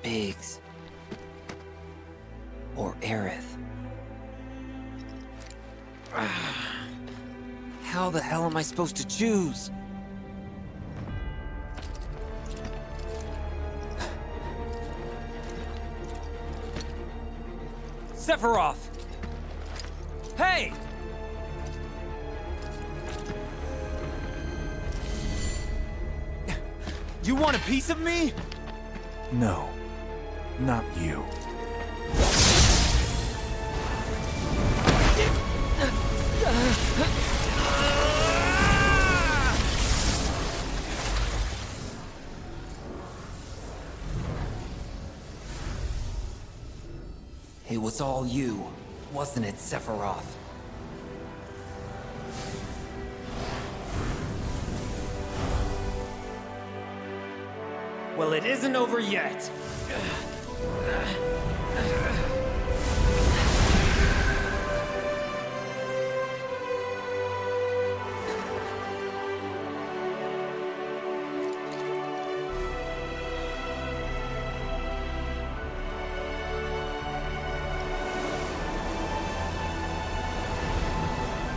Biggs. Or Aerith. How the hell am I supposed to choose? Sephiroth! Hey! You want a piece of me? No, not you. It was all you, wasn't it, Sephiroth? Well, it isn't over yet.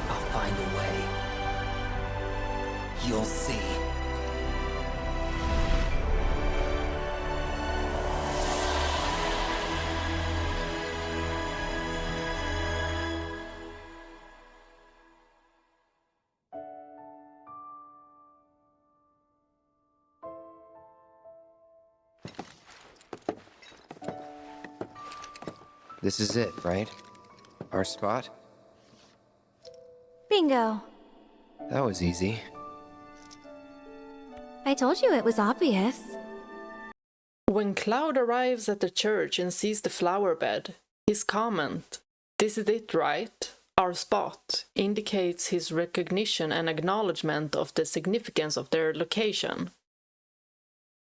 I'll find a way. You'll see. This is it, right? Our spot? Bingo. That was easy. I told you it was obvious. When Cloud arrives at the church and sees the flower bed, his comment, "This is it, right? Our spot," indicates his recognition and acknowledgement of the significance of their location.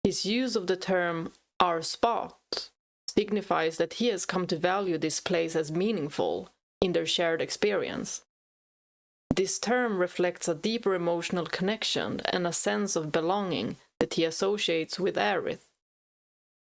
His use of the term "our spot" signifies that he has come to value this place as meaningful in their shared experience. This term reflects a deeper emotional connection and a sense of belonging that he associates with Aerith.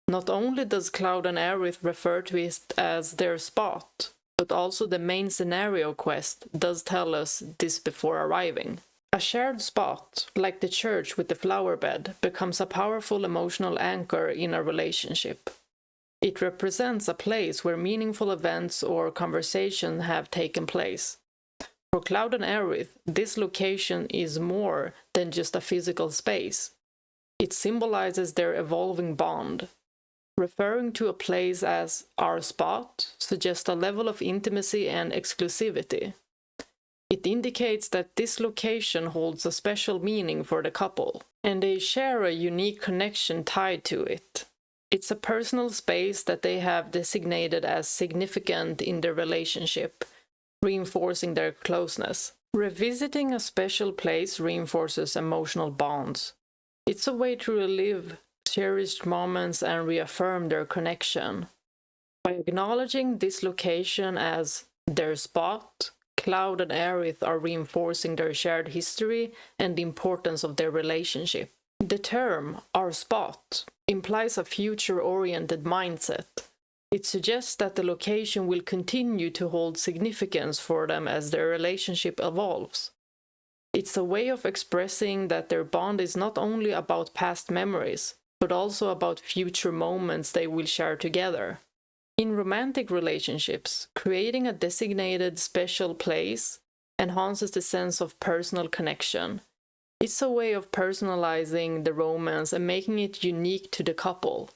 Not only does Cloud and Aerith refer to it as their spot, but also the main scenario quest does tell us this before arriving. A shared spot, like the church with the flower bed, becomes a powerful emotional anchor in a relationship. It represents a place where meaningful events or conversations have taken place. For Cloud and Aerith, this location is more than just a physical space. It symbolizes their evolving bond. Referring to a place as "our spot" suggests a level of intimacy and exclusivity. It indicates that this location holds a special meaning for the couple, and they share a unique connection tied to it. It's a personal space that they have designated as significant in their relationship, reinforcing their closeness. Revisiting a special place reinforces emotional bonds. It's a way to relive cherished moments and reaffirm their connection. By acknowledging this location as their spot, Cloud and Aerith are reinforcing their shared history and the importance of their relationship. The term "our spot" implies a future-oriented mindset. It suggests that the location will continue to hold significance for them as their relationship evolves. It's a way of expressing that their bond is not only about past memories, but also about future moments they will share together. In romantic relationships, creating a designated special place enhances the sense of personal connection. It's a way of personalizing the romance and making it unique to the couple.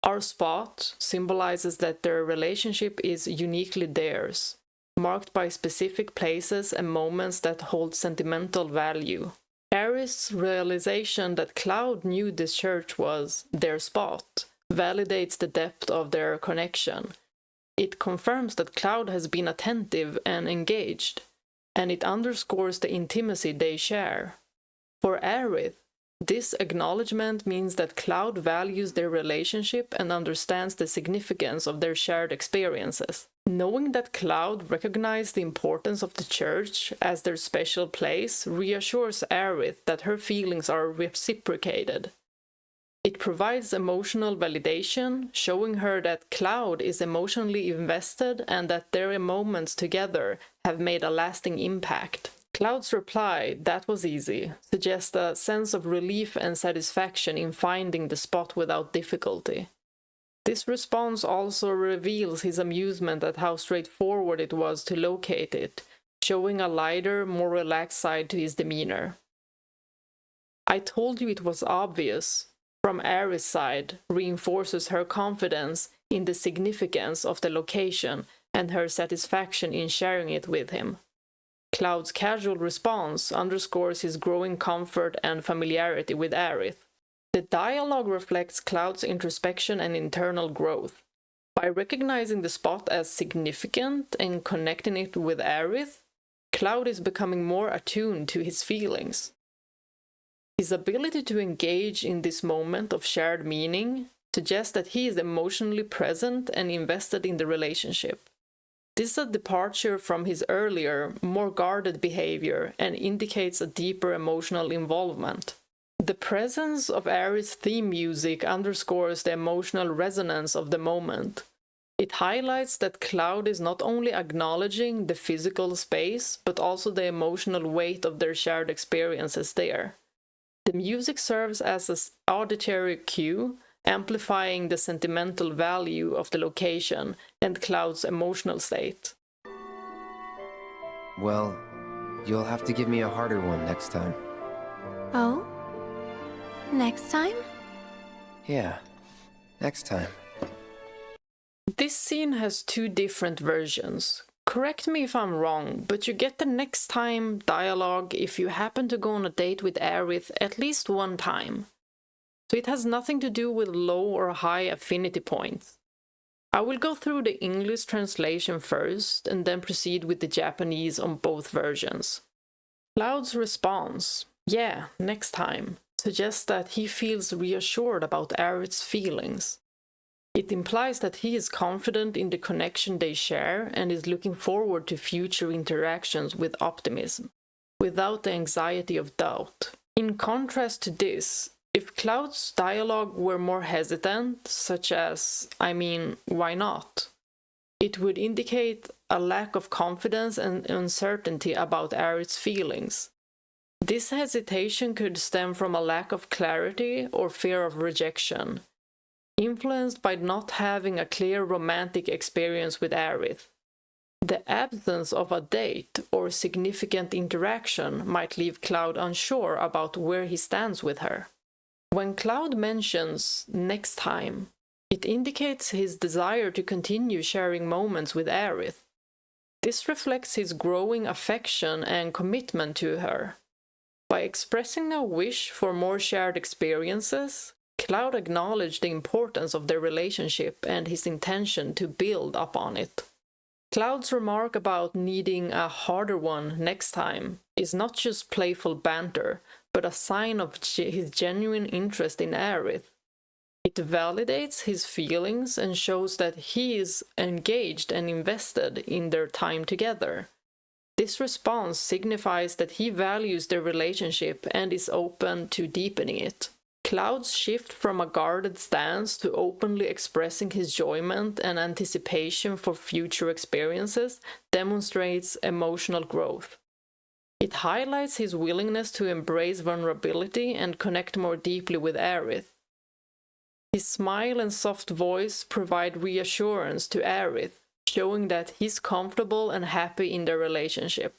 Our spot symbolizes that their relationship is uniquely theirs, marked by specific places and moments that hold sentimental value. Aerith's realization that Cloud knew this church was their spot validates the depth of their connection. It confirms that Cloud has been attentive and engaged, and it underscores the intimacy they share. For Aerith, this acknowledgement means that Cloud values their relationship and understands the significance of their shared experiences. Knowing that Cloud recognized the importance of the church as their special place reassures Aerith that her feelings are reciprocated. It provides emotional validation, showing her that Cloud is emotionally invested and that their moments together have made a lasting impact. Cloud's reply, "That was easy," suggests a sense of relief and satisfaction in finding the spot without difficulty. This response also reveals his amusement at how straightforward it was to locate it, showing a lighter, more relaxed side to his demeanor. "I told you it was obvious," from Aerith's side, reinforces her confidence in the significance of the location and her satisfaction in sharing it with him. Cloud's casual response underscores his growing comfort and familiarity with Aerith. The dialogue reflects Cloud's introspection and internal growth. By recognizing the spot as significant and connecting it with Aerith, Cloud is becoming more attuned to his feelings. His ability to engage in this moment of shared meaning suggests that he is emotionally present and invested in the relationship. This is a departure from his earlier, more guarded behavior and indicates a deeper emotional involvement. The presence of Aerith's theme music underscores the emotional resonance of the moment. It highlights that Cloud is not only acknowledging the physical space, but also the emotional weight of their shared experiences there. The music serves as an auditory cue, amplifying the sentimental value of the location and Cloud's emotional state. Well, you'll have to give me a harder one next time. Oh? Next time? Yeah, next time. This scene has two different versions. Correct me if I'm wrong, but you get the "next time" dialogue if you happen to go on a date with Aerith at least one time. So it has nothing to do with low or high affinity points. I will go through the English translation first and then proceed with the Japanese on both versions. Cloud's response, "Yeah, next time," suggests that he feels reassured about Aerith's feelings. It implies that he is confident in the connection they share and is looking forward to future interactions with optimism, without the anxiety of doubt. In contrast to this, if Cloud's dialogue were more hesitant, such as, "I mean, why not?" it would indicate a lack of confidence and uncertainty about Aerith's feelings. This hesitation could stem from a lack of clarity or fear of rejection, influenced by not having a clear romantic experience with Aerith. The absence of a date or significant interaction might leave Cloud unsure about where he stands with her. When Cloud mentions "next time," it indicates his desire to continue sharing moments with Aerith. This reflects his growing affection and commitment to her. By expressing a wish for more shared experiences, Cloud acknowledged the importance of their relationship and his intention to build upon it. Cloud's remark about needing a harder one next time is not just playful banter, but a sign of his genuine interest in Aerith. It validates his feelings and shows that he is engaged and invested in their time together. This response signifies that he values their relationship and is open to deepening it. Cloud's shift from a guarded stance to openly expressing his enjoyment and anticipation for future experiences demonstrates emotional growth. It highlights his willingness to embrace vulnerability and connect more deeply with Aerith. His smile and soft voice provide reassurance to Aerith, showing that he's comfortable and happy in their relationship.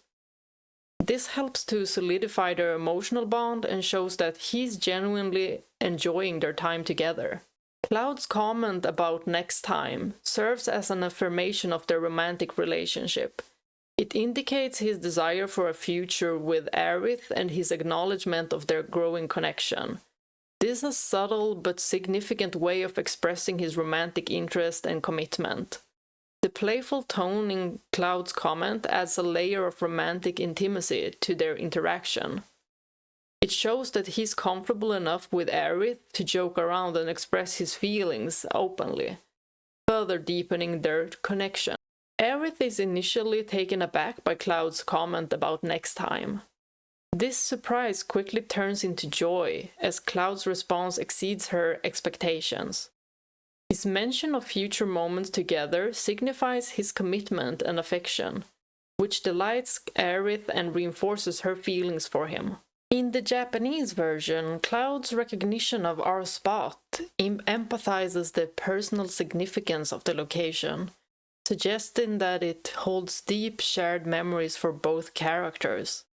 This helps to solidify their emotional bond and shows that he's genuinely enjoying their time together. Cloud's comment about "next time" serves as an affirmation of their romantic relationship. It indicates his desire for a future with Aerith and his acknowledgement of their growing connection. This is a subtle but significant way of expressing his romantic interest and commitment. The playful tone in Cloud's comment adds a layer of romantic intimacy to their interaction. It shows that he's comfortable enough with Aerith to joke around and express his feelings openly, further deepening their connection. Aerith is initially taken aback by Cloud's comment about "next time." This surprise quickly turns into joy as Cloud's response exceeds her expectations. His mention of future moments together signifies his commitment and affection, which delights Aerith and reinforces her feelings for him. In the Japanese version, Cloud's recognition of our spot empathizes the personal significance of the location, suggesting that it holds deep shared memories for both characters.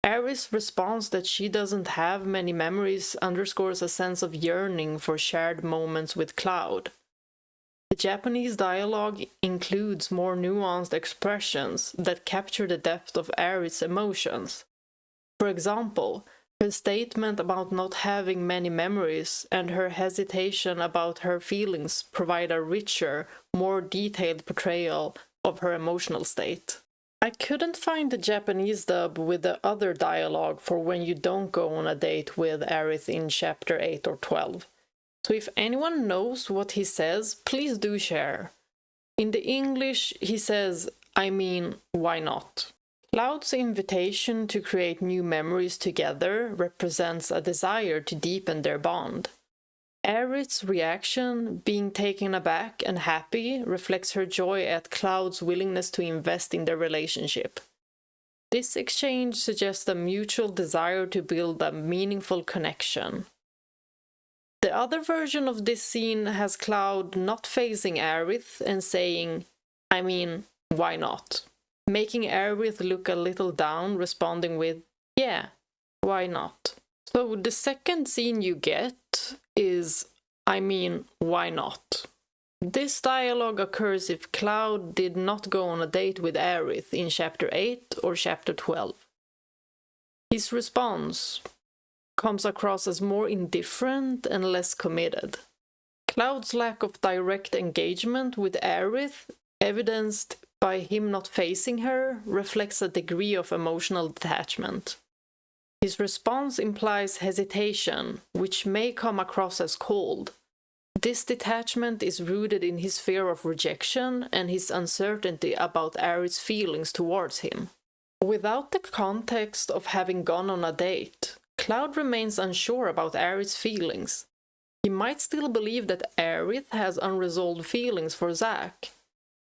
Aerith's response that she doesn't have many memories underscores a sense of yearning for shared moments with Cloud. The Japanese dialogue includes more nuanced expressions that capture the depth of Aerith's emotions. For example, her statement about not having many memories and her hesitation about her feelings provide a richer, more detailed portrayal of her emotional state. I couldn't find the Japanese dub with the other dialogue for when you don't go on a date with Aerith in chapter 8 or 12. So if anyone knows what he says, please do share. In the English, he says, I mean, why not? Cloud's invitation to create new memories together represents a desire to deepen their bond. Aerith's reaction, being taken aback and happy, reflects her joy at Cloud's willingness to invest in their relationship. This exchange suggests a mutual desire to build a meaningful connection. The other version of this scene has Cloud not facing Aerith and saying, I mean, why not? Making Aerith look a little down, responding with, yeah, why not? So the second scene you get is, I mean, why not? This dialogue occurs if Cloud did not go on a date with Aerith in chapter 8 or chapter 12. His response comes across as more indifferent and less committed. Cloud's lack of direct engagement with Aerith, evidenced by him not facing her, reflects a degree of emotional detachment. His response implies hesitation, which may come across as cold. This detachment is rooted in his fear of rejection and his uncertainty about Aerith's feelings towards him. Without the context of having gone on a date, Cloud remains unsure about Aerith's feelings. He might still believe that Aerith has unresolved feelings for Zack,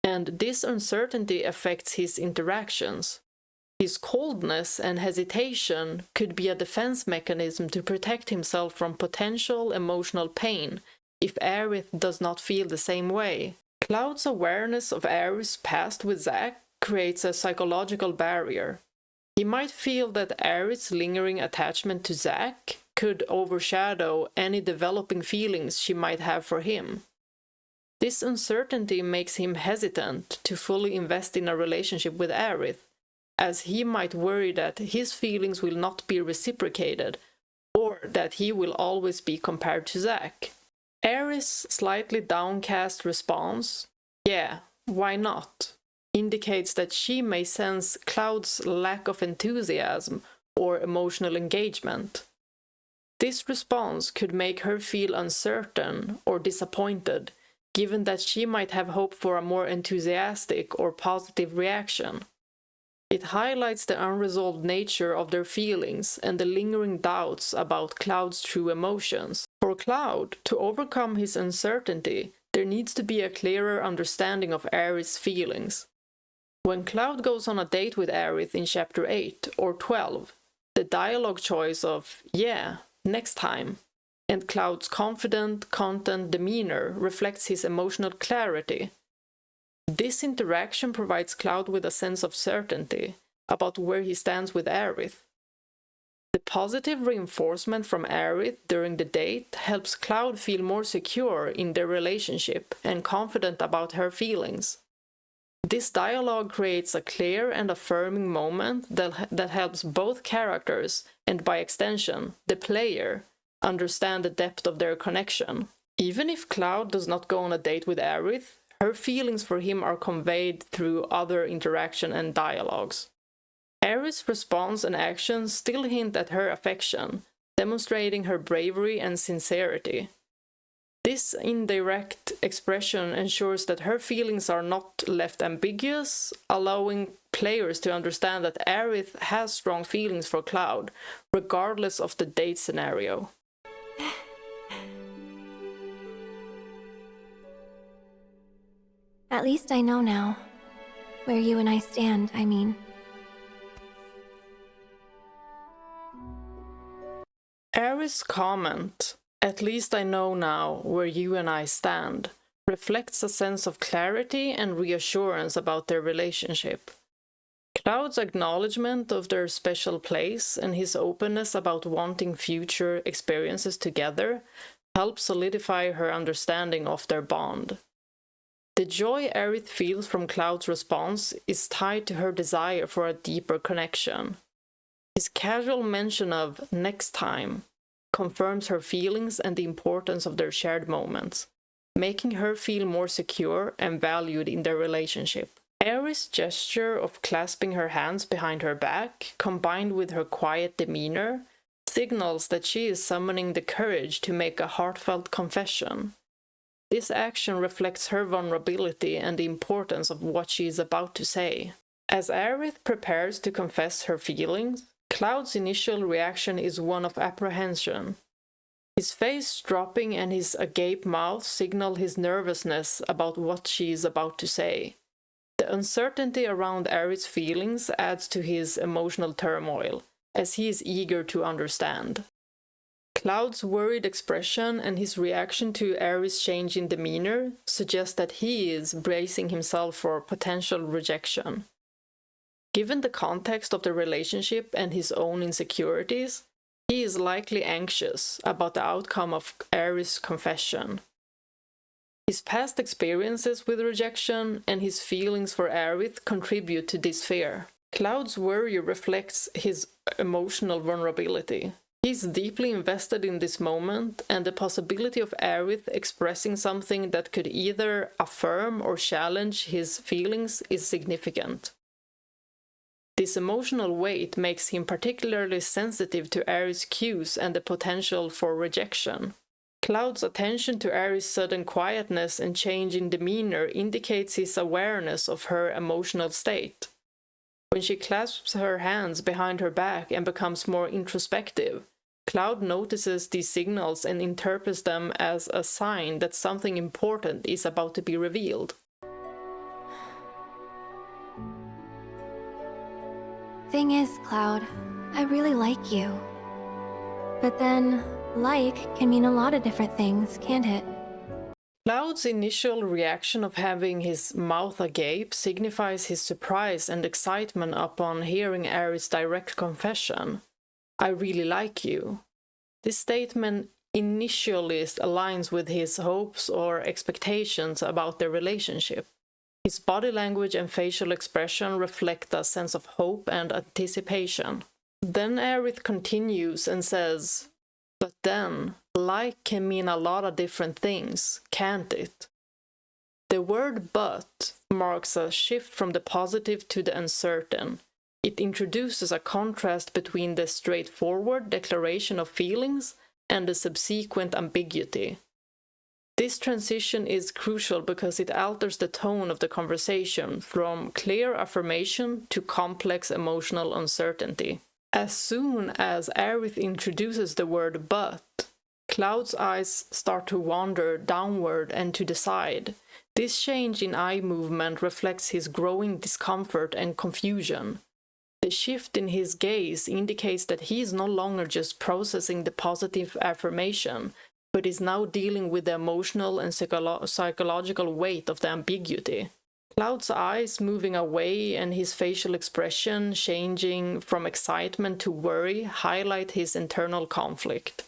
and this uncertainty affects his interactions. His coldness and hesitation could be a defense mechanism to protect himself from potential emotional pain if Aerith does not feel the same way. Cloud's awareness of Aerith's past with Zack creates a psychological barrier. He might feel that Aerith's lingering attachment to Zack could overshadow any developing feelings she might have for him. This uncertainty makes him hesitant to fully invest in a relationship with Aerith, as he might worry that his feelings will not be reciprocated, or that he will always be compared to Zack. Aerith's slightly downcast response, yeah, why not, indicates that she may sense Cloud's lack of enthusiasm or emotional engagement. This response could make her feel uncertain or disappointed, given that she might have hoped for a more enthusiastic or positive reaction. It highlights the unresolved nature of their feelings and the lingering doubts about Cloud's true emotions. For Cloud, to overcome his uncertainty, there needs to be a clearer understanding of Aerith's feelings. When Cloud goes on a date with Aerith in chapter 8 or 12, the dialogue choice of, yeah, next time, and Cloud's confident, content demeanor reflects his emotional clarity. This interaction provides Cloud with a sense of certainty about where he stands with Aerith. The positive reinforcement from Aerith during the date helps Cloud feel more secure in their relationship and confident about her feelings. This dialogue creates a clear and affirming moment that helps both characters, and by extension, the player, understand the depth of their connection. Even if Cloud does not go on a date with Aerith, her feelings for him are conveyed through other interaction and dialogues. Aerith's response and actions still hint at her affection, demonstrating her bravery and sincerity. This indirect expression ensures that her feelings are not left ambiguous, allowing players to understand that Aerith has strong feelings for Cloud, regardless of the date scenario. At least I know now. Where you and I stand, I mean. Aerith's comment, "At least I know now where you and I stand," reflects a sense of clarity and reassurance about their relationship. Cloud's acknowledgement of their special place and his openness about wanting future experiences together help solidify her understanding of their bond. The joy Aerith feels from Cloud's response is tied to her desire for a deeper connection. His casual mention of "next time" confirms her feelings and the importance of their shared moments, making her feel more secure and valued in their relationship. Aerith's gesture of clasping her hands behind her back, combined with her quiet demeanor, signals that she is summoning the courage to make a heartfelt confession. This action reflects her vulnerability and the importance of what she is about to say. As Aerith prepares to confess her feelings, Cloud's initial reaction is one of apprehension. His face dropping and his agape mouth signal his nervousness about what she is about to say. The uncertainty around Aerith's feelings adds to his emotional turmoil, as he is eager to understand. Cloud's worried expression and his reaction to Aerith's change in demeanor suggest that he is bracing himself for potential rejection. Given the context of the relationship and his own insecurities, he is likely anxious about the outcome of Aerith's confession. His past experiences with rejection and his feelings for Aerith contribute to this fear. Cloud's worry reflects his emotional vulnerability. He's deeply invested in this moment, and the possibility of Aerith expressing something that could either affirm or challenge his feelings is significant. This emotional weight makes him particularly sensitive to Aerith's cues and the potential for rejection. Cloud's attention to Aerith's sudden quietness and change in demeanor indicates his awareness of her emotional state. When she clasps her hands behind her back and becomes more introspective, Cloud notices these signals and interprets them as a sign that something important is about to be revealed. Thing is, Cloud, I really like you. But then, like can mean a lot of different things, can't it? Cloud's initial reaction of having his mouth agape signifies his surprise and excitement upon hearing Aerith's direct confession. "I really like you." This statement initially aligns with his hopes or expectations about their relationship. His body language and facial expression reflect a sense of hope and anticipation. Then Aerith continues and says, "But then, like can mean a lot of different things, can't it?" The word "but" marks a shift from the positive to the uncertain. It introduces a contrast between the straightforward declaration of feelings and the subsequent ambiguity. This transition is crucial because it alters the tone of the conversation from clear affirmation to complex emotional uncertainty. As soon as Aerith introduces the word "but," Cloud's eyes start to wander downward and to the side. This change in eye movement reflects his growing discomfort and confusion. The shift in his gaze indicates that he is no longer just processing the positive affirmation, but is now dealing with the emotional and psychological weight of the ambiguity. Cloud's eyes moving away and his facial expression changing from excitement to worry highlight his internal conflict.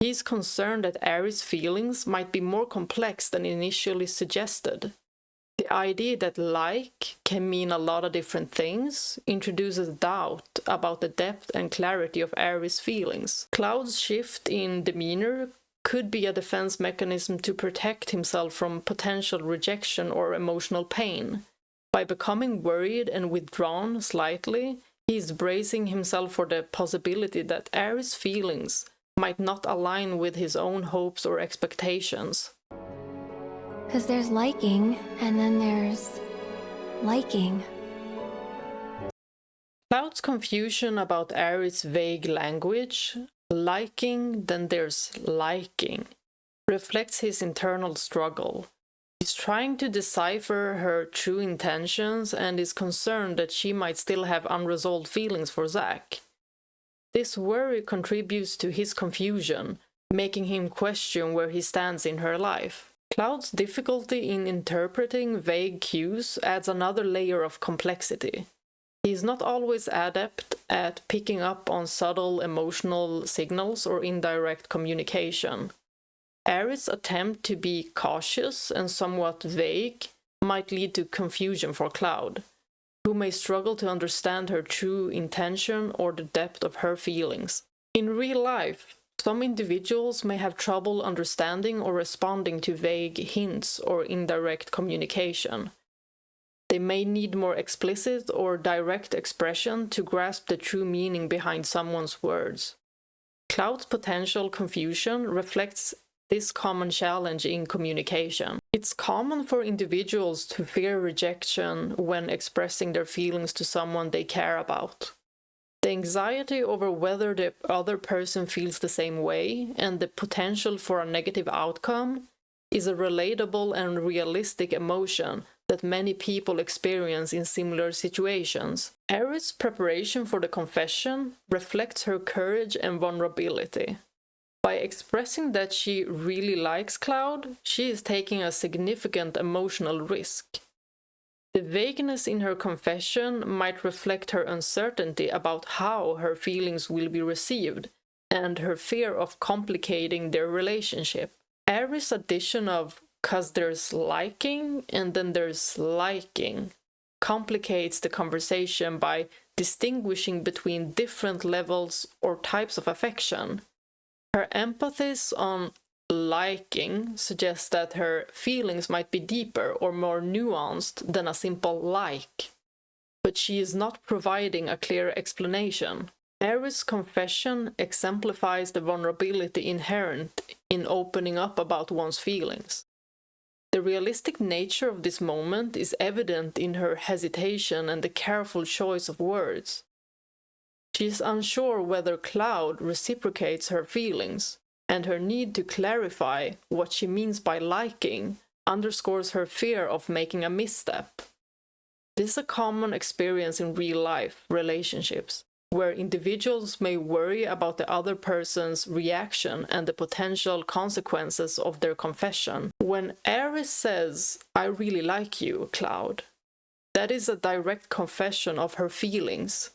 He is concerned that Aerith's feelings might be more complex than initially suggested. The idea that "like" can mean a lot of different things introduces doubt about the depth and clarity of Aerith's feelings. Cloud's shift in demeanor could be a defense mechanism to protect himself from potential rejection or emotional pain. By becoming worried and withdrawn slightly, he is bracing himself for the possibility that Aerith's feelings might not align with his own hopes or expectations. 'Cause there's liking, and then there's liking. Cloud's confusion about Aerith's vague language, liking, then there's liking, reflects his internal struggle. He's trying to decipher her true intentions and is concerned that she might still have unresolved feelings for Zack. This worry contributes to his confusion, making him question where he stands in her life. Cloud's difficulty in interpreting vague cues adds another layer of complexity. He is not always adept at picking up on subtle emotional signals or indirect communication. Aerith's attempt to be cautious and somewhat vague might lead to confusion for Cloud, who may struggle to understand her true intention or the depth of her feelings. In real life, some individuals may have trouble understanding or responding to vague hints or indirect communication. They may need more explicit or direct expression to grasp the true meaning behind someone's words. Cloud's potential confusion reflects this common challenge in communication. It's common for individuals to fear rejection when expressing their feelings to someone they care about. The anxiety over whether the other person feels the same way and the potential for a negative outcome is a relatable and realistic emotion that many people experience in similar situations. Aerith's preparation for the confession reflects her courage and vulnerability. By expressing that she really likes Cloud, she is taking a significant emotional risk. The vagueness in her confession might reflect her uncertainty about how her feelings will be received and her fear of complicating their relationship. Aerith's addition of "'cause there's liking and then there's liking" complicates the conversation by distinguishing between different levels or types of affection. Her emphasis on liking suggests that her feelings might be deeper or more nuanced than a simple like, but she is not providing a clear explanation. Aerith's confession exemplifies the vulnerability inherent in opening up about one's feelings. The realistic nature of this moment is evident in her hesitation and the careful choice of words. She is unsure whether Cloud reciprocates her feelings, and her need to clarify what she means by liking underscores her fear of making a misstep. This is a common experience in real-life relationships, where individuals may worry about the other person's reaction and the potential consequences of their confession. When Aerith says, "I really like you, Cloud," that is a direct confession of her feelings.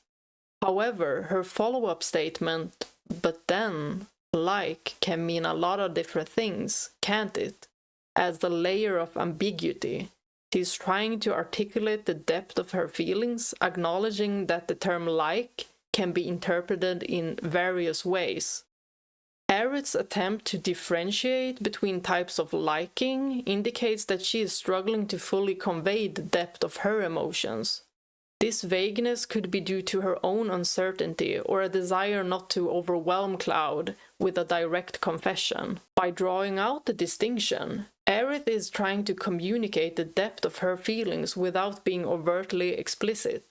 However, her follow-up statement, "but then, like," can mean a lot of different things, can't it? Adds the layer of ambiguity. She's trying to articulate the depth of her feelings, acknowledging that the term "like" can be interpreted in various ways. Aerith's attempt to differentiate between types of liking indicates that she is struggling to fully convey the depth of her emotions. This vagueness could be due to her own uncertainty or a desire not to overwhelm Cloud with a direct confession. By drawing out the distinction, Aerith is trying to communicate the depth of her feelings without being overtly explicit.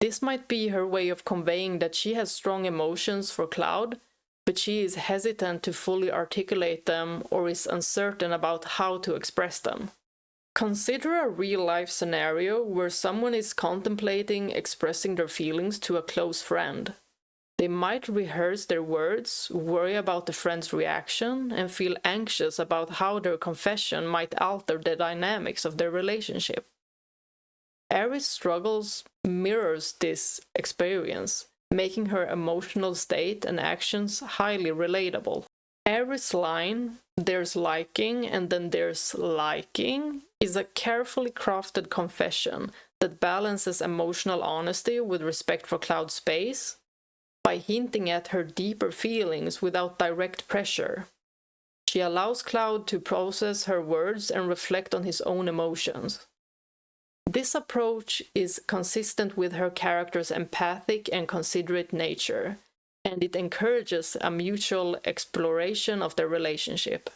This might be her way of conveying that she has strong emotions for Cloud, but she is hesitant to fully articulate them or is uncertain about how to express them. Consider a real-life scenario where someone is contemplating expressing their feelings to a close friend. They might rehearse their words, worry about the friend's reaction, and feel anxious about how their confession might alter the dynamics of their relationship. Aerith's struggles mirrors this experience, making her emotional state and actions highly relatable. Aerith's line, "there's liking and then there's liking," is a carefully crafted confession that balances emotional honesty with respect for Cloud's space by hinting at her deeper feelings without direct pressure. She allows Cloud to process her words and reflect on his own emotions. This approach is consistent with her character's empathic and considerate nature, and it encourages a mutual exploration of their relationship.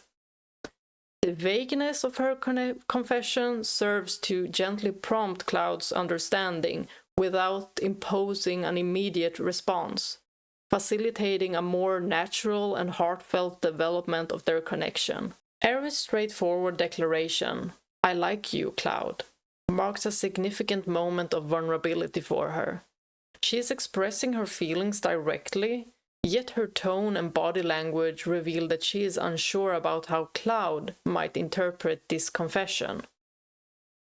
The vagueness of her confession serves to gently prompt Cloud's understanding without imposing an immediate response, facilitating a more natural and heartfelt development of their connection. Aerith's straightforward declaration, "I like you, Cloud," marks a significant moment of vulnerability for her. She is expressing her feelings directly, yet her tone and body language reveal that she is unsure about how Cloud might interpret this confession.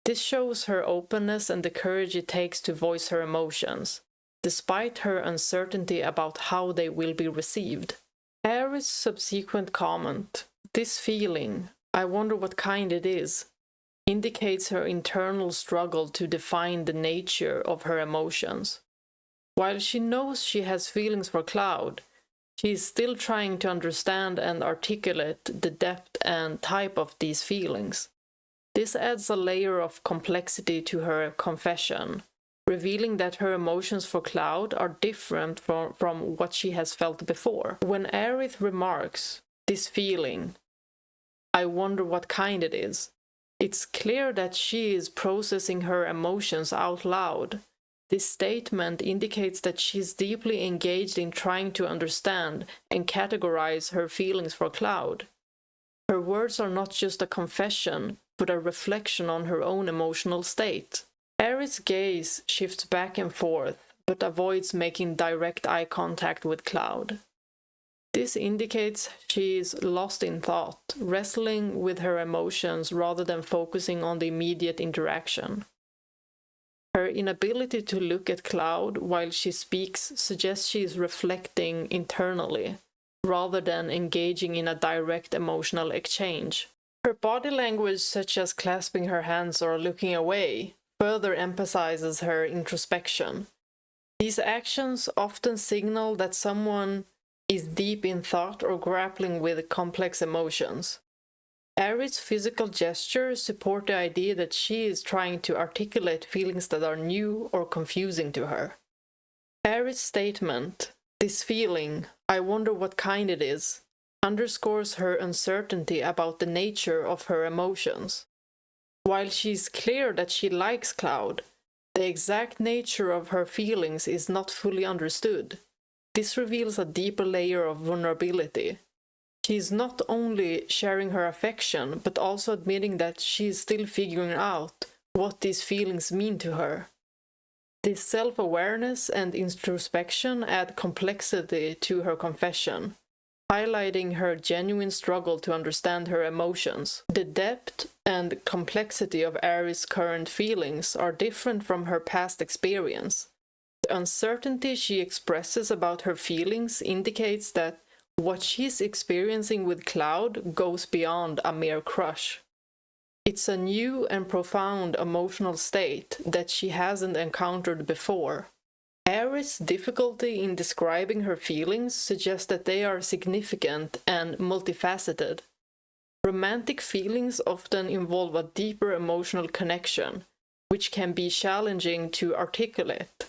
This shows her openness and the courage it takes to voice her emotions, despite her uncertainty about how they will be received. Aerith's subsequent comment, "This feeling, I wonder what kind it is," indicates her internal struggle to define the nature of her emotions. While she knows she has feelings for Cloud, she is still trying to understand and articulate the depth and type of these feelings. This adds a layer of complexity to her confession, revealing that her emotions for Cloud are different from what she has felt before. When Aerith remarks, "This feeling, I wonder what kind it is," it's clear that she is processing her emotions out loud. This statement indicates that she is deeply engaged in trying to understand and categorize her feelings for Cloud. Her words are not just a confession, but a reflection on her own emotional state. Aerith's gaze shifts back and forth, but avoids making direct eye contact with Cloud. This indicates she is lost in thought, wrestling with her emotions rather than focusing on the immediate interaction. Her inability to look at Cloud while she speaks suggests she is reflecting internally, rather than engaging in a direct emotional exchange. Her body language, such as clasping her hands or looking away, further emphasizes her introspection. These actions often signal that someone is deep in thought or grappling with complex emotions. Aerith's physical gestures support the idea that she is trying to articulate feelings that are new or confusing to her. Aerith's statement, "This feeling, I wonder what kind it is," underscores her uncertainty about the nature of her emotions. While she's clear that she likes Cloud, the exact nature of her feelings is not fully understood. This reveals a deeper layer of vulnerability. She is not only sharing her affection, but also admitting that she is still figuring out what these feelings mean to her. This self-awareness and introspection add complexity to her confession, highlighting her genuine struggle to understand her emotions. The depth and complexity of Aerith's current feelings are different from her past experience. The uncertainty she expresses about her feelings indicates that what she's experiencing with Cloud goes beyond a mere crush. It's a new and profound emotional state that she hasn't encountered before. Aerith's difficulty in describing her feelings suggests that they are significant and multifaceted. Romantic feelings often involve a deeper emotional connection, which can be challenging to articulate,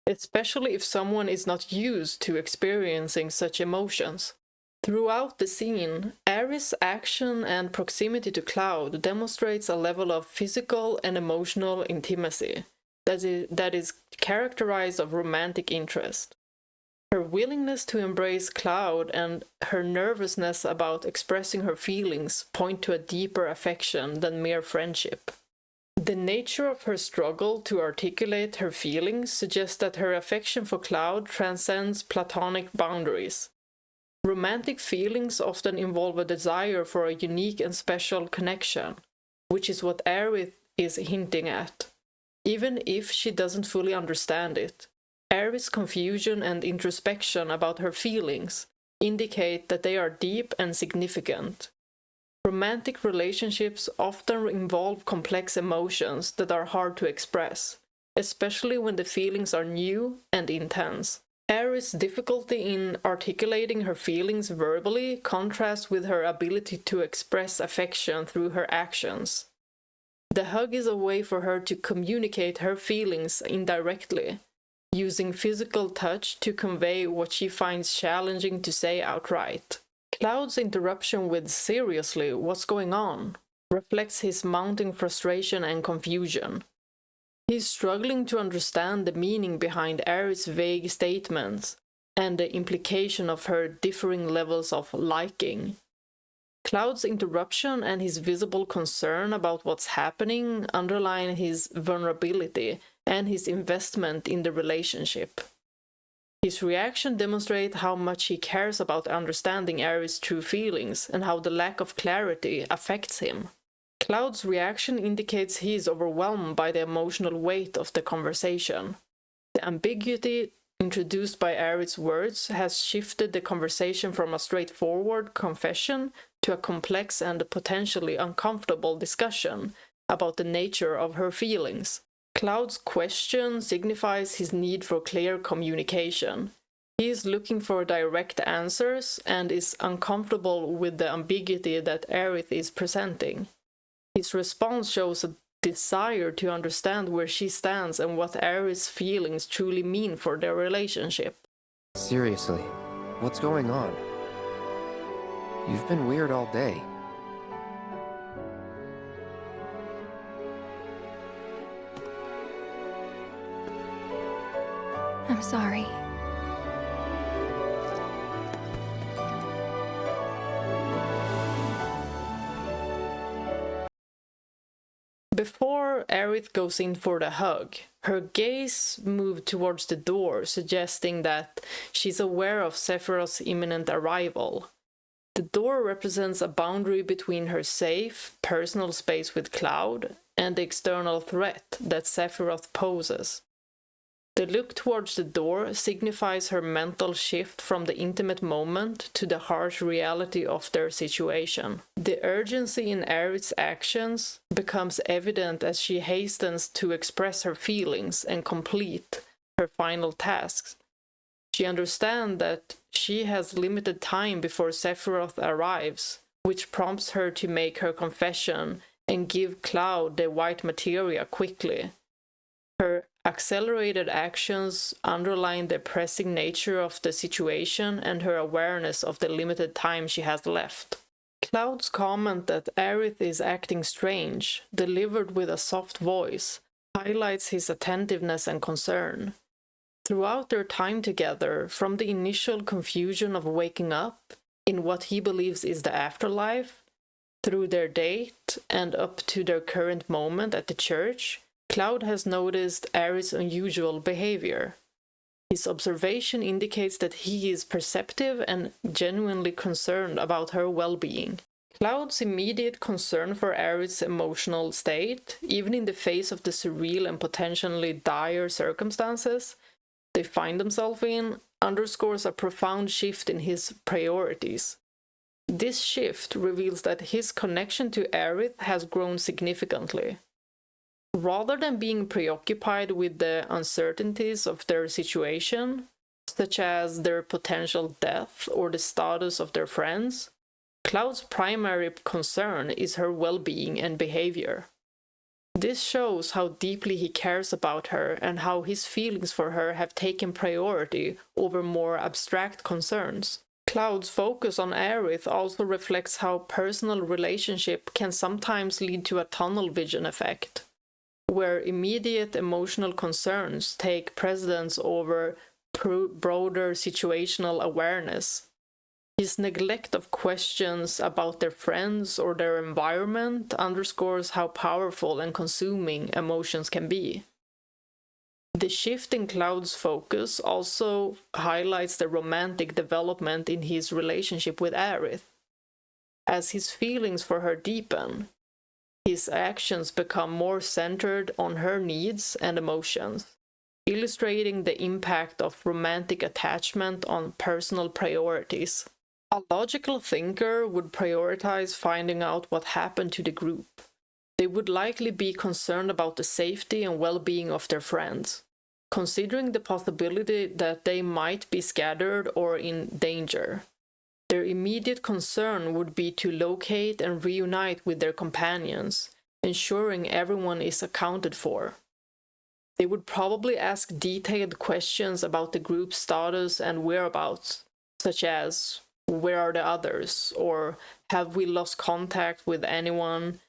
especially if someone is not used to experiencing such emotions. Throughout the scene, Aerith's action and proximity to Cloud demonstrates a level of physical and emotional intimacy that is characterized of romantic interest. Her willingness to embrace Cloud and her nervousness about expressing her feelings point to a deeper affection than mere friendship. The nature of her struggle to articulate her feelings suggests that her affection for Cloud transcends platonic boundaries. Romantic feelings often involve a desire for a unique and special connection, which is what Aerith is hinting at. Even if she doesn't fully understand it, Aerith's confusion and introspection about her feelings indicate that they are deep and significant. Romantic relationships often involve complex emotions that are hard to express, especially when the feelings are new and intense. Aerith's difficulty in articulating her feelings verbally contrasts with her ability to express affection through her actions. The hug is a way for her to communicate her feelings indirectly, using physical touch to convey what she finds challenging to say outright. Cloud's interruption with "Seriously, what's going on?" reflects his mounting frustration and confusion. He's struggling to understand the meaning behind Aerith's vague statements and the implication of her differing levels of liking. Cloud's interruption and his visible concern about what's happening underline his vulnerability and his investment in the relationship. His reaction demonstrates how much he cares about understanding Aerith's true feelings and how the lack of clarity affects him. Cloud's reaction indicates he is overwhelmed by the emotional weight of the conversation. The ambiguity introduced by Aerith's words has shifted the conversation from a straightforward confession to a complex and potentially uncomfortable discussion about the nature of her feelings. Cloud's question signifies his need for clear communication. He is looking for direct answers and is uncomfortable with the ambiguity that Aerith is presenting. His response shows a desire to understand where she stands and what Aerith's feelings truly mean for their relationship. Seriously, what's going on? You've been weird all day. I'm sorry. Before Aerith goes in for the hug, her gaze moved towards the door, suggesting that she's aware of Sephiroth's imminent arrival. The door represents a boundary between her safe, personal space with Cloud and the external threat that Sephiroth poses. The look towards the door signifies her mental shift from the intimate moment to the harsh reality of their situation. The urgency in Aerith's actions becomes evident as she hastens to express her feelings and complete her final tasks. She understands that she has limited time before Sephiroth arrives, which prompts her to make her confession and give Cloud the white materia quickly. Her accelerated actions underline the pressing nature of the situation and her awareness of the limited time she has left. Cloud's comment that Aerith is acting strange, delivered with a soft voice, highlights his attentiveness and concern. Throughout their time together, from the initial confusion of waking up in what he believes is the afterlife, through their date and up to their current moment at the church, Cloud has noticed Aerith's unusual behavior. His observation indicates that he is perceptive and genuinely concerned about her well-being. Cloud's immediate concern for Aerith's emotional state, even in the face of the surreal and potentially dire circumstances they find themselves in, underscores a profound shift in his priorities. This shift reveals that his connection to Aerith has grown significantly. Rather than being preoccupied with the uncertainties of their situation, such as their potential death or the status of their friends, Cloud's primary concern is her well-being and behavior. This shows how deeply he cares about her and how his feelings for her have taken priority over more abstract concerns. Cloud's focus on Aerith also reflects how personal relationship can sometimes lead to a tunnel vision effect, where immediate emotional concerns take precedence over broader situational awareness. His neglect of questions about their friends or their environment underscores how powerful and consuming emotions can be. The shift in Cloud's focus also highlights the romantic development in his relationship with Aerith. As his feelings for her deepen, his actions become more centered on her needs and emotions, illustrating the impact of romantic attachment on personal priorities. A logical thinker would prioritize finding out what happened to the group. They would likely be concerned about the safety and well-being of their friends, considering the possibility that they might be scattered or in danger. Their immediate concern would be to locate and reunite with their companions, ensuring everyone is accounted for. They would probably ask detailed questions about the group's status and whereabouts, such as, "Where are the others?" or "Have we lost contact with anyone?"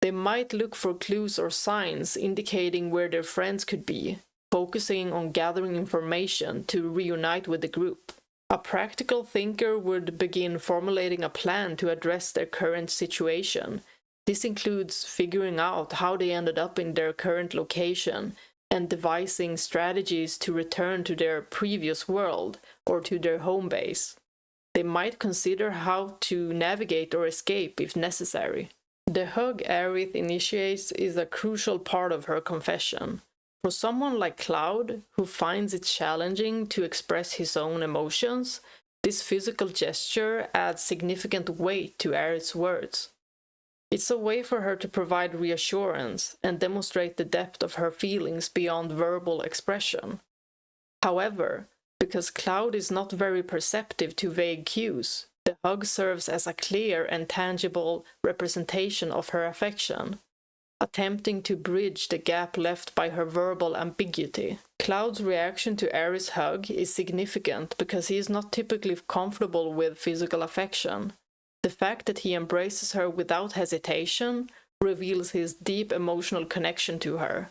They might look for clues or signs indicating where their friends could be, focusing on gathering information to reunite with the group. A practical thinker would begin formulating a plan to address their current situation. This includes figuring out how they ended up in their current location and devising strategies to return to their previous world or to their home base. They might consider how to navigate or escape if necessary. The hug Aerith initiates is a crucial part of her confession. For someone like Cloud, who finds it challenging to express his own emotions, this physical gesture adds significant weight to Aerith's words. It's a way for her to provide reassurance and demonstrate the depth of her feelings beyond verbal expression. However, because Cloud is not very perceptive to vague cues, the hug serves as a clear and tangible representation of her affection, attempting to bridge the gap left by her verbal ambiguity. Cloud's reaction to Aerith's hug is significant because he is not typically comfortable with physical affection. The fact that he embraces her without hesitation reveals his deep emotional connection to her.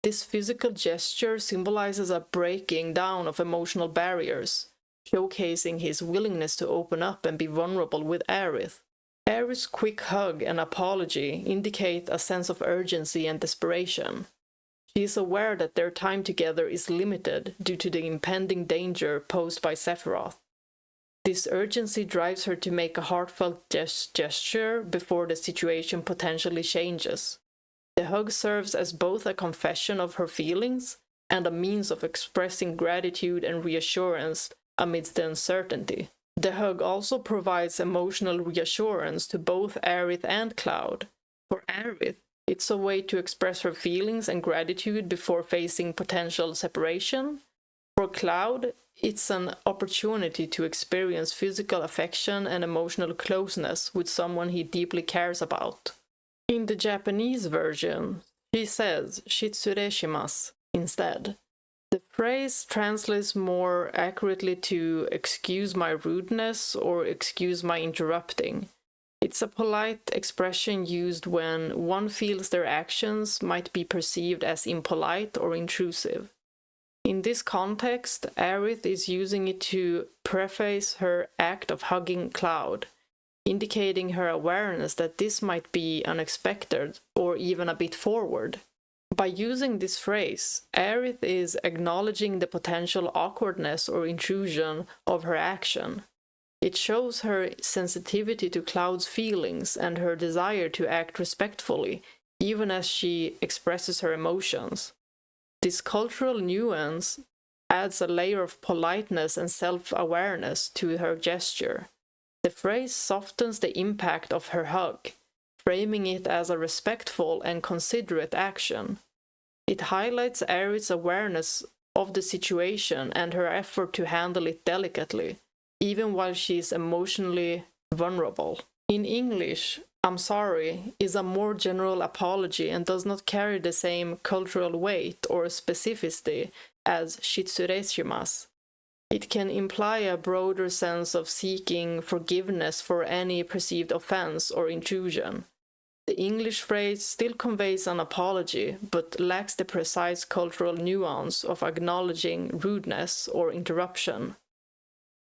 This physical gesture symbolizes a breaking down of emotional barriers, showcasing his willingness to open up and be vulnerable with Aerith. Aerith's quick hug and apology indicate a sense of urgency and desperation. She is aware that their time together is limited due to the impending danger posed by Sephiroth. This urgency drives her to make a heartfelt gesture before the situation potentially changes. The hug serves as both a confession of her feelings and a means of expressing gratitude and reassurance amidst the uncertainty. The hug also provides emotional reassurance to both Aerith and Cloud. For Aerith, it's a way to express her feelings and gratitude before facing potential separation. For Cloud, it's an opportunity to experience physical affection and emotional closeness with someone he deeply cares about. In the Japanese version, she says "shitsureshimasu" instead. The phrase translates more accurately to "excuse my rudeness" or "excuse my interrupting." It's a polite expression used when one feels their actions might be perceived as impolite or intrusive. In this context, Aerith is using it to preface her act of hugging Cloud, indicating her awareness that this might be unexpected or even a bit forward. By using this phrase, Aerith is acknowledging the potential awkwardness or intrusion of her action. It shows her sensitivity to Cloud's feelings and her desire to act respectfully, even as she expresses her emotions. This cultural nuance adds a layer of politeness and self-awareness to her gesture. The phrase softens the impact of her hug, framing it as a respectful and considerate action. It highlights Aerith's awareness of the situation and her effort to handle it delicately, even while she is emotionally vulnerable. In English, "I'm sorry" is a more general apology and does not carry the same cultural weight or specificity as "shitsureshimasu." It can imply a broader sense of seeking forgiveness for any perceived offense or intrusion. The English phrase still conveys an apology, but lacks the precise cultural nuance of acknowledging rudeness or interruption.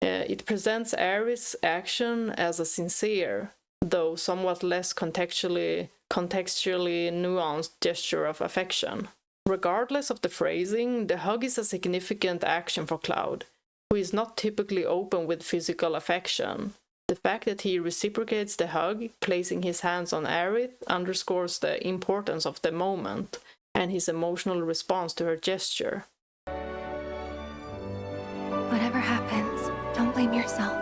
It presents Aerith's action as a sincere, though somewhat less contextually nuanced gesture of affection. Regardless of the phrasing, the hug is a significant action for Cloud, who is not typically open with physical affection. The fact that he reciprocates the hug, placing his hands on Aerith, underscores the importance of the moment and his emotional response to her gesture. Whatever happens, don't blame yourself.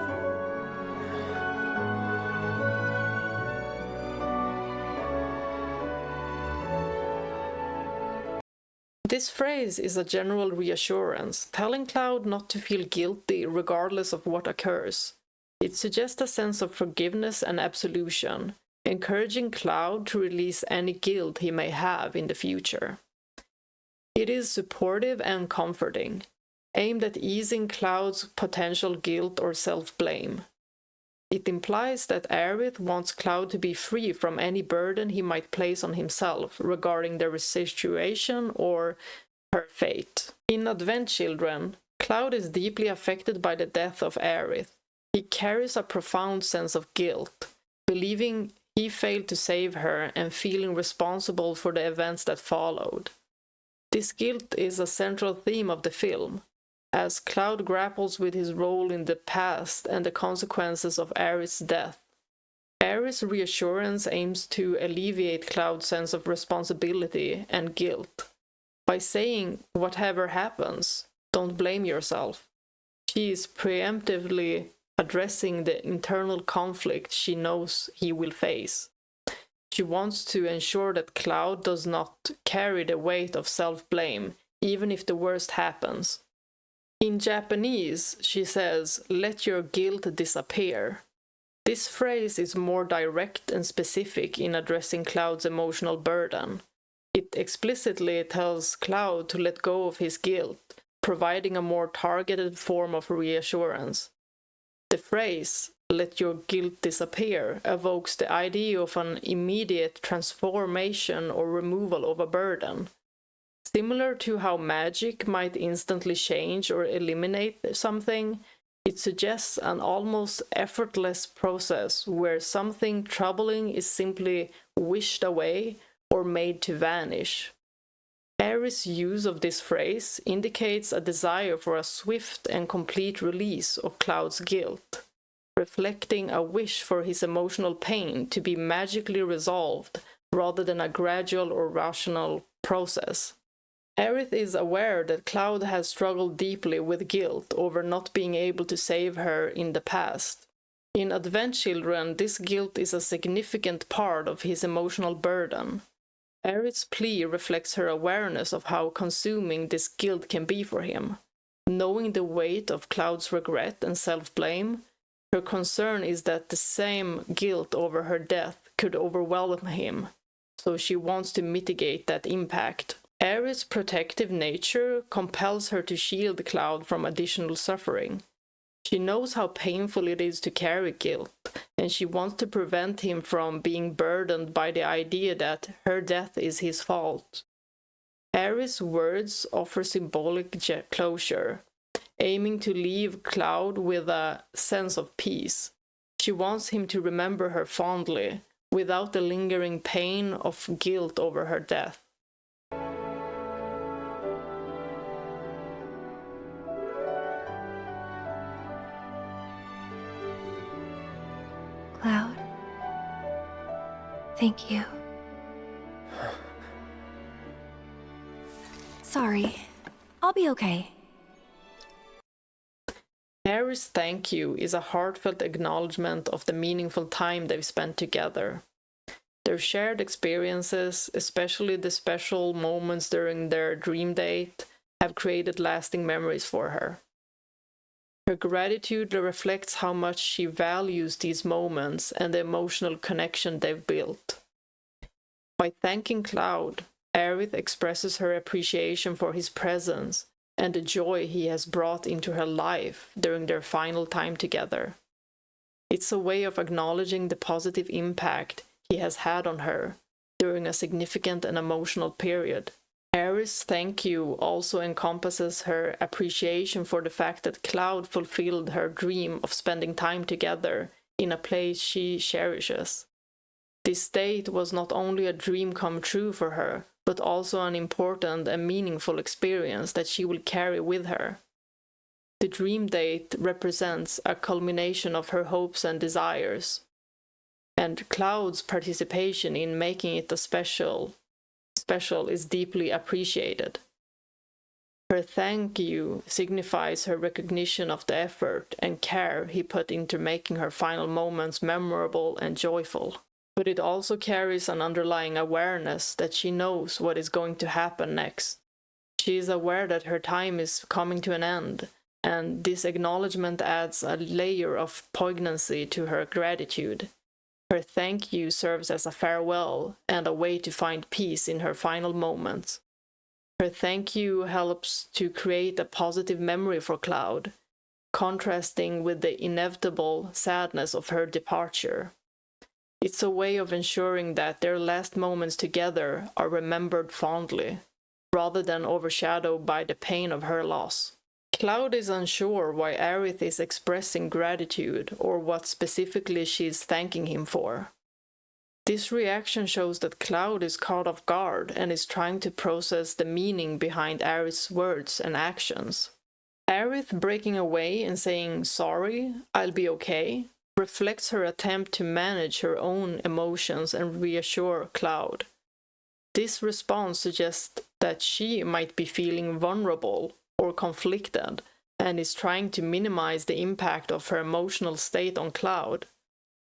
This phrase is a general reassurance, telling Cloud not to feel guilty regardless of what occurs. It suggests a sense of forgiveness and absolution, encouraging Cloud to release any guilt he may have in the future. It is supportive and comforting, aimed at easing Cloud's potential guilt or self-blame. It implies that Aerith wants Cloud to be free from any burden he might place on himself regarding their situation or her fate. In Advent Children, Cloud is deeply affected by the death of Aerith. He carries a profound sense of guilt, believing he failed to save her and feeling responsible for the events that followed. This guilt is a central theme of the film, as Cloud grapples with his role in the past and the consequences of Aerith's death. Aerith's reassurance aims to alleviate Cloud's sense of responsibility and guilt by saying, "Whatever happens, don't blame yourself." She is preemptively addressing the internal conflict she knows he will face. She wants to ensure that Cloud does not carry the weight of self-blame, even if the worst happens. In Japanese, she says, "Let your guilt disappear." This phrase is more direct and specific in addressing Cloud's emotional burden. It explicitly tells Cloud to let go of his guilt, providing a more targeted form of reassurance. The phrase, "let your guilt disappear," evokes the idea of an immediate transformation or removal of a burden. Similar to how magic might instantly change or eliminate something, it suggests an almost effortless process where something troubling is simply wished away or made to vanish. Aerith's use of this phrase indicates a desire for a swift and complete release of Cloud's guilt, reflecting a wish for his emotional pain to be magically resolved rather than a gradual or rational process. Aerith is aware that Cloud has struggled deeply with guilt over not being able to save her in the past. In Advent Children, this guilt is a significant part of his emotional burden. Aerith's plea reflects her awareness of how consuming this guilt can be for him. Knowing the weight of Cloud's regret and self-blame, her concern is that the same guilt over her death could overwhelm him, so she wants to mitigate that impact. Aerith's protective nature compels her to shield Cloud from additional suffering. She knows how painful it is to carry guilt, and she wants to prevent him from being burdened by the idea that her death is his fault. Aerith's words offer symbolic closure, aiming to leave Cloud with a sense of peace. She wants him to remember her fondly, without the lingering pain of guilt over her death. Cloud. Thank you. Sorry. I'll be okay. Aerith's thank you is a heartfelt acknowledgement of the meaningful time they've spent together. Their shared experiences, especially the special moments during their dream date, have created lasting memories for her. Her gratitude reflects how much she values these moments and the emotional connection they've built. By thanking Cloud, Aerith expresses her appreciation for his presence and the joy he has brought into her life during their final time together. It's a way of acknowledging the positive impact he has had on her during a significant and emotional period. Aerith's thank you also encompasses her appreciation for the fact that Cloud fulfilled her dream of spending time together in a place she cherishes. This date was not only a dream come true for her, but also an important and meaningful experience that she will carry with her. The dream date represents a culmination of her hopes and desires, and Cloud's participation in making it a special is deeply appreciated. Her thank you signifies her recognition of the effort and care he put into making her final moments memorable and joyful. But it also carries an underlying awareness that she knows what is going to happen next. She is aware that her time is coming to an end, and this acknowledgement adds a layer of poignancy to her gratitude. Her thank you serves as a farewell and a way to find peace in her final moments. Her thank you helps to create a positive memory for Cloud. contrasting with the inevitable sadness of her departure. It's a way of ensuring that their last moments together are remembered fondly, rather than overshadowed by the pain of her loss. Cloud is unsure why Aerith is expressing gratitude or what specifically she is thanking him for. This reaction shows that Cloud is caught off guard and is trying to process the meaning behind Aerith's words and actions. Aerith breaking away and saying, "Sorry, I'll be okay," reflects her attempt to manage her own emotions and reassure Cloud. This response suggests that she might be feeling vulnerable or conflicted and is trying to minimize the impact of her emotional state on Cloud.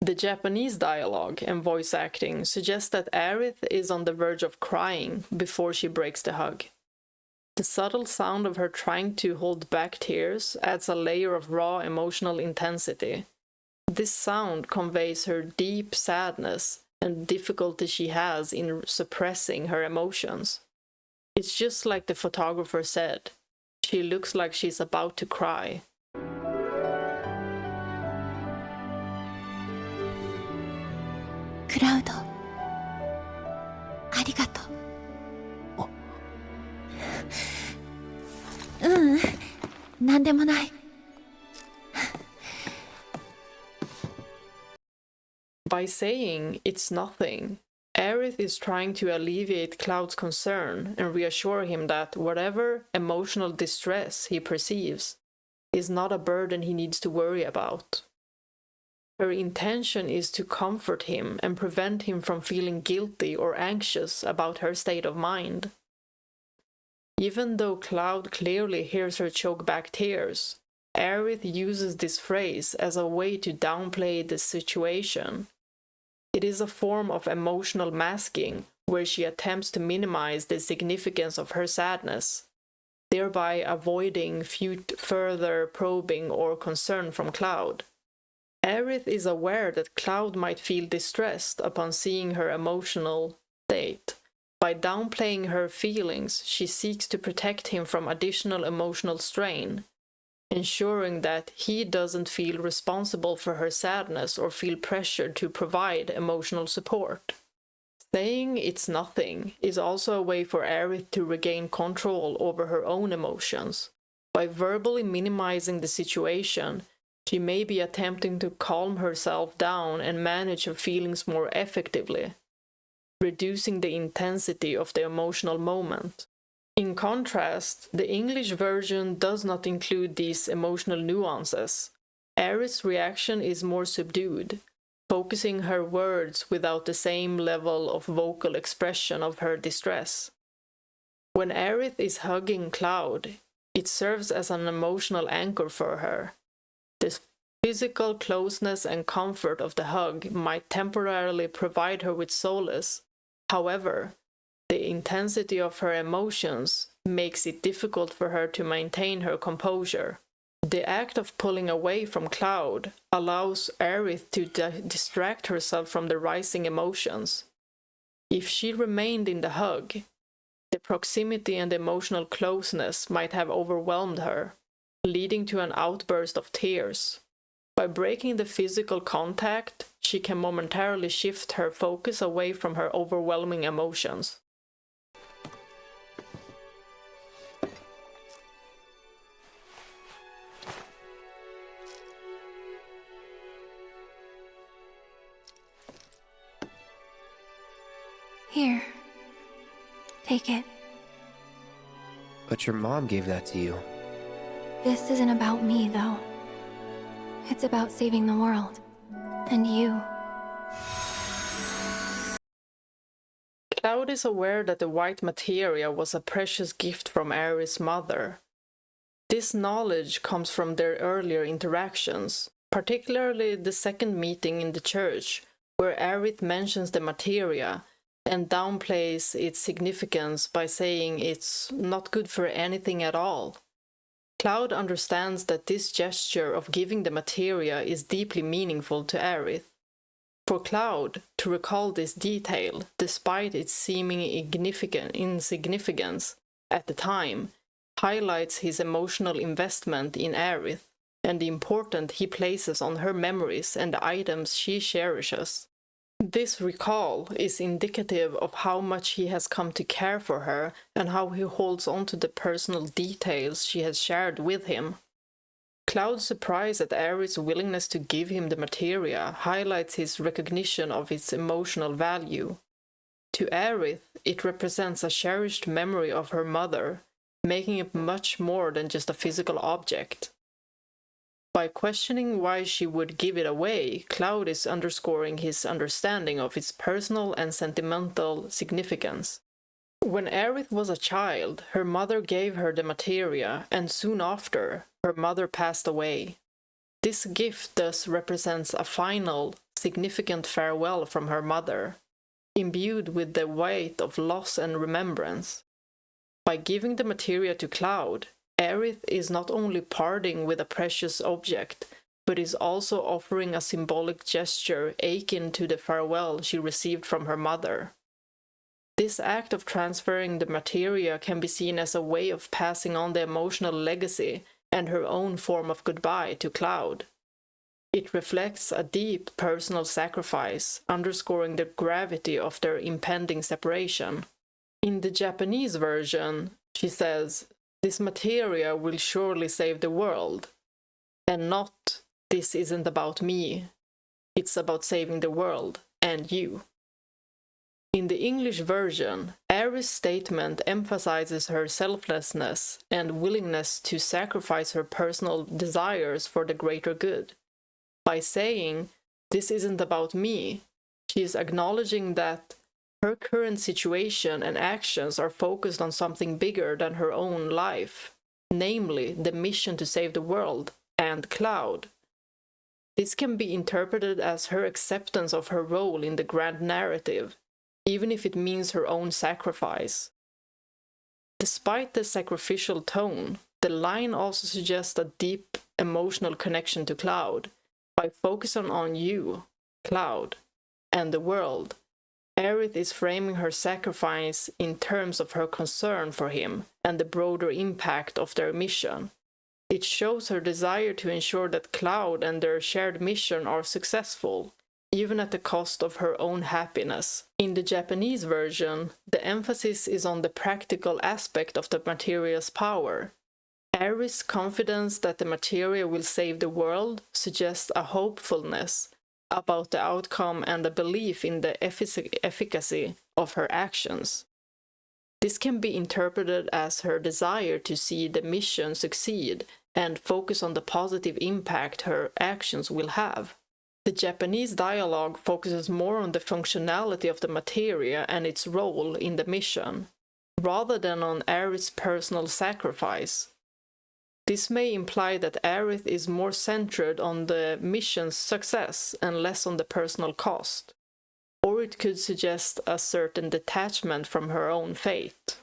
The Japanese dialogue and voice acting suggest that Aerith is on the verge of crying before she breaks the hug. The subtle sound of her trying to hold back tears adds a layer of raw emotional intensity. This sound conveys her deep sadness and difficulty she has in suppressing her emotions. It's just like the photographer said, she looks like she's about to cry. Cloud, ありがとう。なんでもない。By saying it's nothing, Aerith is trying to alleviate Cloud's concern and reassure him that whatever emotional distress he perceives is not a burden he needs to worry about. Her intention is to comfort him and prevent him from feeling guilty or anxious about her state of mind. Even though Cloud clearly hears her choke back tears, Aerith uses this phrase as a way to downplay the situation. It is a form of emotional masking where she attempts to minimize the significance of her sadness, thereby avoiding further probing or concern from Cloud. Aerith is aware that Cloud might feel distressed upon seeing her emotional state. By downplaying her feelings, she seeks to protect him from additional emotional strain, ensuring that he doesn't feel responsible for her sadness or feel pressured to provide emotional support. Saying it's nothing is also a way for Aerith to regain control over her own emotions. By verbally minimizing the situation, she may be attempting to calm herself down and manage her feelings more effectively, reducing the intensity of the emotional moment. In contrast, the English version does not include these emotional nuances. Aerith's reaction is more subdued, focusing her words without the same level of vocal expression of her distress. When Aerith is hugging Cloud, it serves as an emotional anchor for her. The physical closeness and comfort of the hug might temporarily provide her with solace. However, the intensity of her emotions makes it difficult for her to maintain her composure. The act of pulling away from Cloud allows Aerith to distract herself from the rising emotions. If she remained in the hug, the proximity and emotional closeness might have overwhelmed her, leading to an outburst of tears. By breaking the physical contact, she can momentarily shift her focus away from her overwhelming emotions. Here. Take it. But your mom gave that to you. This isn't about me, though. It's about saving the world. And you. Cloud is aware that the white materia was a precious gift from Aerith's mother. This knowledge comes from their earlier interactions, particularly the second meeting in the church, where Aerith mentions the materia and downplays its significance by saying it's not good for anything at all. Cloud understands that this gesture of giving the materia is deeply meaningful to Aerith. For Cloud to recall this detail, despite its seeming insignificance at the time, highlights his emotional investment in Aerith. and the importance he places on her memories and the items she cherishes. This recall is indicative of how much he has come to care for her and how he holds on to the personal details she has shared with him. Cloud's surprise at Aerith's willingness to give him the materia highlights his recognition of its emotional value. To Aerith, it represents a cherished memory of her mother, making it much more than just a physical object. By questioning why she would give it away, Cloud is underscoring his understanding of its personal and sentimental significance. When Aerith was a child, her mother gave her the materia, and soon after, her mother passed away. This gift thus represents a final, significant farewell from her mother, imbued with the weight of loss and remembrance. By giving the materia to Cloud, Aerith is not only parting with a precious object, but is also offering a symbolic gesture akin to the farewell she received from her mother. This act of transferring the materia can be seen as a way of passing on the emotional legacy and her own form of goodbye to Cloud. It reflects a deep personal sacrifice, underscoring the gravity of their impending separation. In the Japanese version, she says, "This materia will surely save the world," and not, "This isn't about me, it's about saving the world and you." In the English version, Aerith's statement emphasizes her selflessness and willingness to sacrifice her personal desires for the greater good. By saying, "This isn't about me," she is acknowledging that her current situation and actions are focused on something bigger than her own life, namely the mission to save the world and Cloud. This can be interpreted as her acceptance of her role in the grand narrative, even if it means her own sacrifice. Despite the sacrificial tone, the line also suggests a deep emotional connection to Cloud. By focusing on you, Cloud, and the world, Aerith is framing her sacrifice in terms of her concern for him and the broader impact of their mission. It shows her desire to ensure that Cloud and their shared mission are successful, even at the cost of her own happiness. In the Japanese version, the emphasis is on the practical aspect of the materia's power. Aerith's confidence that the materia will save the world suggests a hopefulness about the outcome and a belief in the efficacy of her actions. This can be interpreted as her desire to see the mission succeed and focus on the positive impact her actions will have. The Japanese dialogue focuses more on the functionality of the materia and its role in the mission, rather than on Aerith's personal sacrifice. This may imply that Aerith is more centered on the mission's success and less on the personal cost, or it could suggest a certain detachment from her own fate.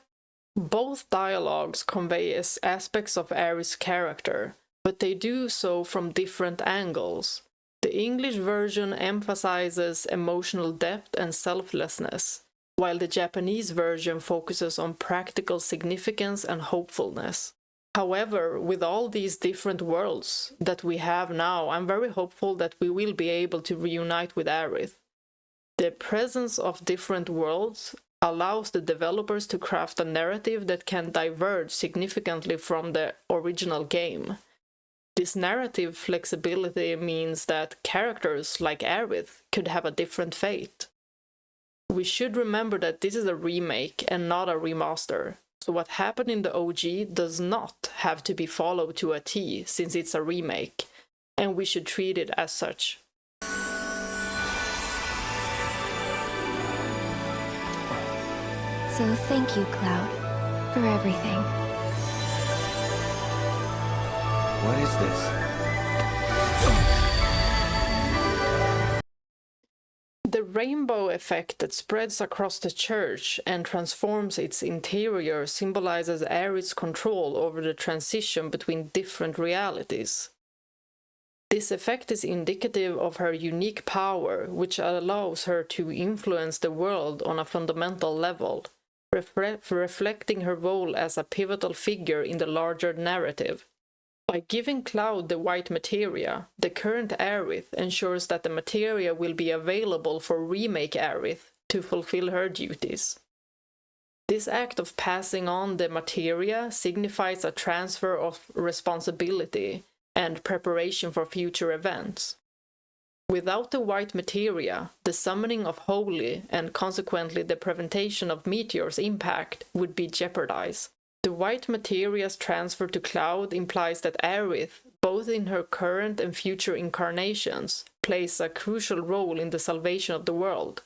Both dialogues convey aspects of Aerith's character, but they do so from different angles. The English version emphasizes emotional depth and selflessness, while the Japanese version focuses on practical significance and hopefulness. However, with all these different worlds that we have now, I'm very hopeful that we will be able to reunite with Aerith. The presence of different worlds allows the developers to craft a narrative that can diverge significantly from the original game. This narrative flexibility means that characters like Aerith could have a different fate. We should remember that this is a remake and not a remaster. So what happened in the OG does not have to be followed to a T since it's a remake, and we should treat it as such. So thank you, Cloud, for everything. What is this? The rainbow effect that spreads across the church and transforms its interior symbolizes Aerith's control over the transition between different realities. This effect is indicative of her unique power, which allows her to influence the world on a fundamental level, reflecting her role as a pivotal figure in the larger narrative. By giving Cloud the white materia, the current Aerith ensures that the materia will be available for remake Aerith to fulfill her duties. This act of passing on the materia signifies a transfer of responsibility and preparation for future events. Without the white materia, the summoning of Holy and consequently the prevention of Meteor's impact would be jeopardized. The white materia's transfer to Cloud implies that Aerith, both in her current and future incarnations, plays a crucial role in the salvation of the world.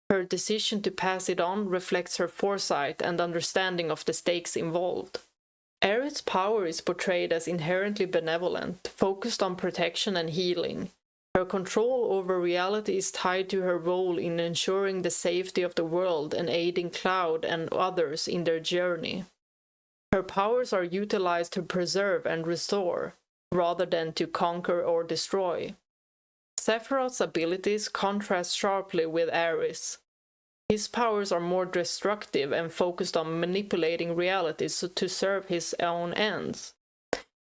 Her decision to pass it on reflects her foresight and understanding of the stakes involved. Aerith's power is portrayed as inherently benevolent, focused on protection and healing. Her control over reality is tied to her role in ensuring the safety of the world and aiding Cloud and others in their journey. Her powers are utilized to preserve and restore, rather than to conquer or destroy. Sephiroth's abilities contrast sharply with Aerith's. His powers are more destructive and focused on manipulating reality to serve his own ends.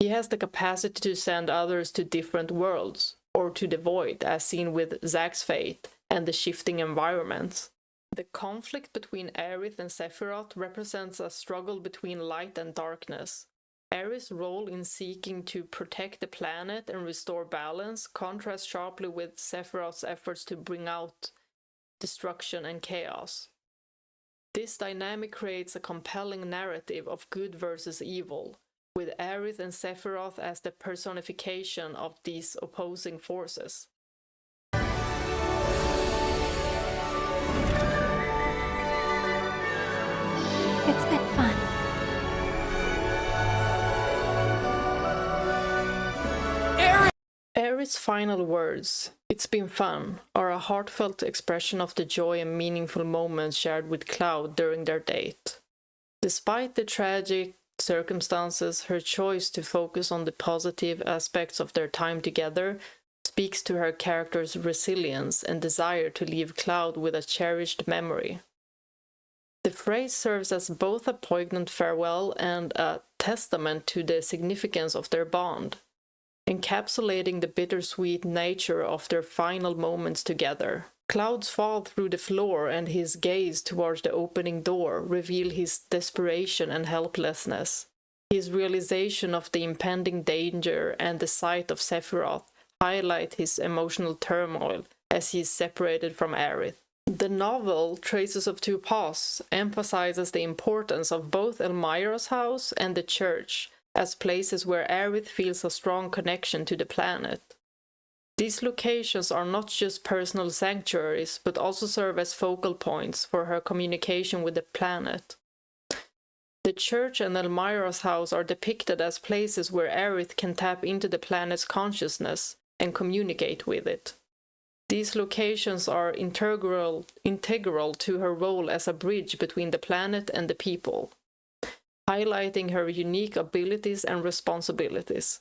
He has the capacity to send others to different worlds, or to the void, as seen with Zack's fate and the shifting environments. The conflict between Aerith and Sephiroth represents a struggle between light and darkness. Aerith's role in seeking to protect the planet and restore balance contrasts sharply with Sephiroth's efforts to bring out destruction and chaos. This dynamic creates a compelling narrative of good versus evil, with Aerith and Sephiroth as the personification of these opposing forces. It's been fun. Aerith's final words, "It's been fun," are a heartfelt expression of the joy and meaningful moments shared with Cloud during their date. Despite the tragic circumstances, her choice to focus on the positive aspects of their time together speaks to her character's resilience and desire to leave Cloud with a cherished memory. The phrase serves as both a poignant farewell and a testament to the significance of their bond, encapsulating the bittersweet nature of their final moments together. Cloud's fall through the floor and his gaze towards the opening door reveal his desperation and helplessness. His realization of the impending danger and the sight of Sephiroth highlight his emotional turmoil as he is separated from Aerith. The novel, Traces of Two Paths, emphasizes the importance of both Elmira's house and the church as places where Aerith feels a strong connection to the planet. These locations are not just personal sanctuaries, but also serve as focal points for her communication with the planet. The church and Elmira's house are depicted as places where Aerith can tap into the planet's consciousness and communicate with it. These locations are integral to her role as a bridge between the planet and the people, highlighting her unique abilities and responsibilities.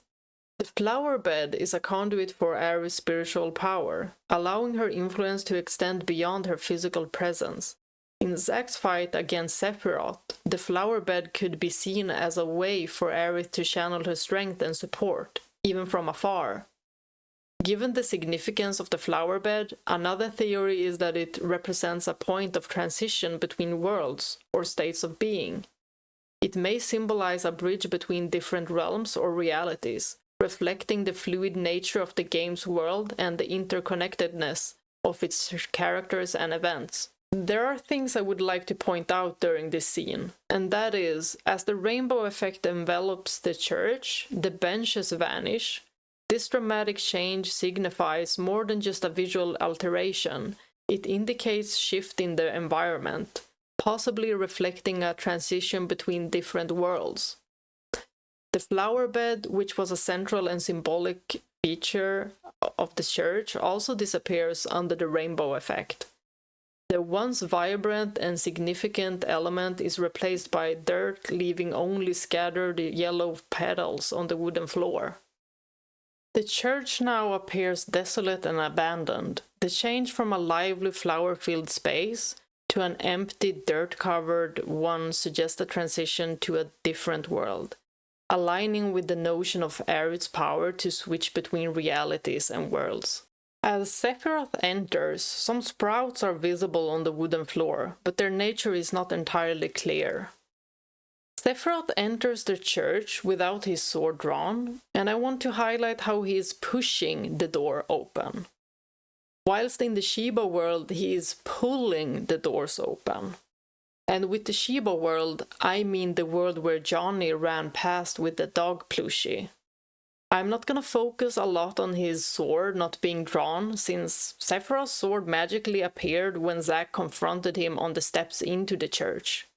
The flower bed is a conduit for Aerith's spiritual power, allowing her influence to extend beyond her physical presence. In Zack's fight against Sephiroth, the flower bed could be seen as a way for Aerith to channel her strength and support, even from afar. Given the significance of the flower bed, another theory is that it represents a point of transition between worlds or states of being. It may symbolize a bridge between different realms or realities, reflecting the fluid nature of the game's world and the interconnectedness of its characters and events. There are things I would like to point out during this scene, and that is, as the rainbow effect envelops the church, the benches vanish. This dramatic change signifies more than just a visual alteration. It indicates shift in the environment, possibly reflecting a transition between different worlds. The flower bed, which was a central and symbolic feature of the church, also disappears under the rainbow effect. The once vibrant and significant element is replaced by dirt, leaving only scattered yellow petals on the wooden floor. The church now appears desolate and abandoned. The change from a lively flower-filled space to an empty, dirt-covered one suggests a transition to a different world. aligning with the notion of Aerith's power to switch between realities and worlds. As Sephiroth enters, some sprouts are visible on the wooden floor, but their nature is not entirely clear. Sephiroth enters the church without his sword drawn, and I want to highlight how he is pushing the door open. Whilst in the Shiba world, he is pulling the doors open. And with the Shiba world, I mean the world where Johnny ran past with the dog plushie. I'm not gonna focus a lot on his sword not being drawn, since Sephiroth's sword magically appeared when Zack confronted him on the steps into the church.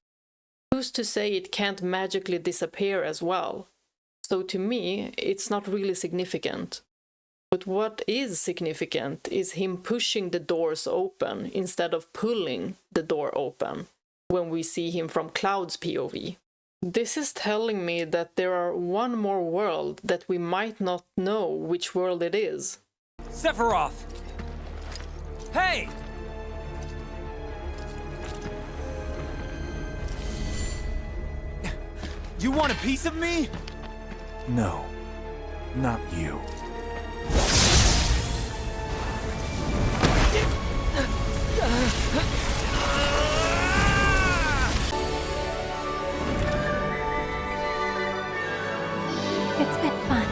Who's to say it can't magically disappear as well? So to me, it's not really significant. But what is significant is him pushing the doors open instead of pulling the door open when we see him from Cloud's POV. This is telling me that there are one more world that we might not know which world it is. Sephiroth! Hey! You want a piece of me? No, not you. It's been fun.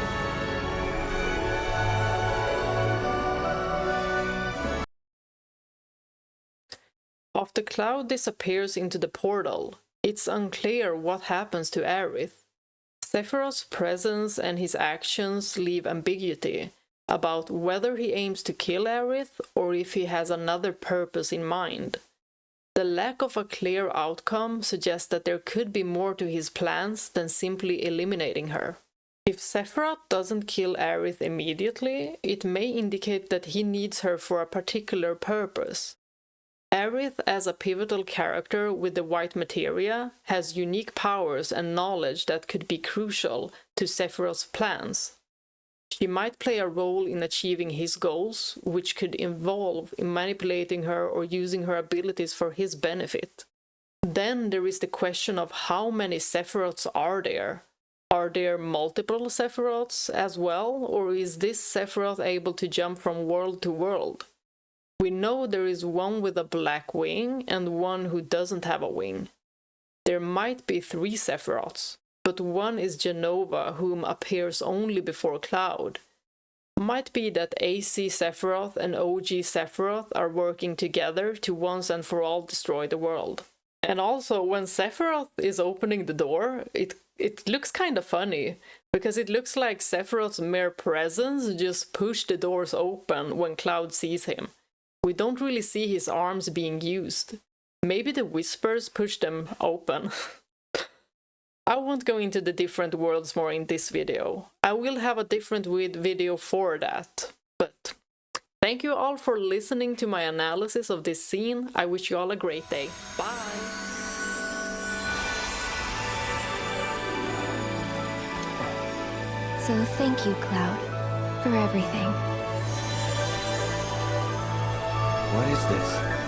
After Cloud disappears into the portal, it's unclear what happens to Aerith. Sephiroth's presence and his actions leave ambiguity about whether he aims to kill Aerith or if he has another purpose in mind. The lack of a clear outcome suggests that there could be more to his plans than simply eliminating her. If Sephiroth doesn't kill Aerith immediately, it may indicate that he needs her for a particular purpose. Aerith, as a pivotal character with the white materia, has unique powers and knowledge that could be crucial to Sephiroth's plans. She might play a role in achieving his goals, which could involve in manipulating her or using her abilities for his benefit. Then there is the question of how many Sephiroths are there. Are there multiple Sephiroths as well, or is this Sephiroth able to jump from world to world? We know there is one with a black wing and one who doesn't have a wing. There might be 3 Sephiroths, but one is Jenova, whom appears only before Cloud. Might be that AC Sephiroth and OG Sephiroth are working together to once and for all destroy the world. And also, when Sephiroth is opening the door, it looks kind of funny, because it looks like Sephiroth's mere presence just pushed the doors open when Cloud sees him. We don't really see his arms being used. Maybe the whispers pushed them open. I won't go into the different worlds more in this video. I will have a different video for that. But thank you all for listening to my analysis of this scene. I wish you all a great day. Bye! So thank you, Cloud, for everything. What is this?